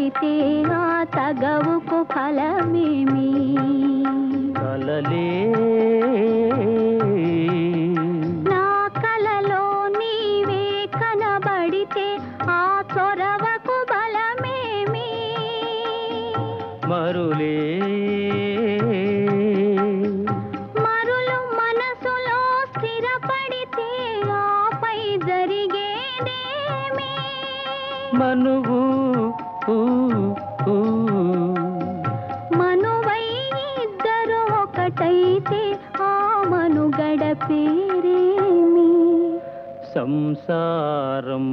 పడితే ఆ తగవుకు ఫలమేమి? కలలే నా కలలో నీవే కనబడితే ఆ చొరవకు బలమేమి? మరులే మరులు మనసులో స్థిరపడితే ఆపై జరిగేదేమి? మనువు మనువై ఇద్దరు ఒకటైతే ఆ మనుగడ పేరేమి? సంసారం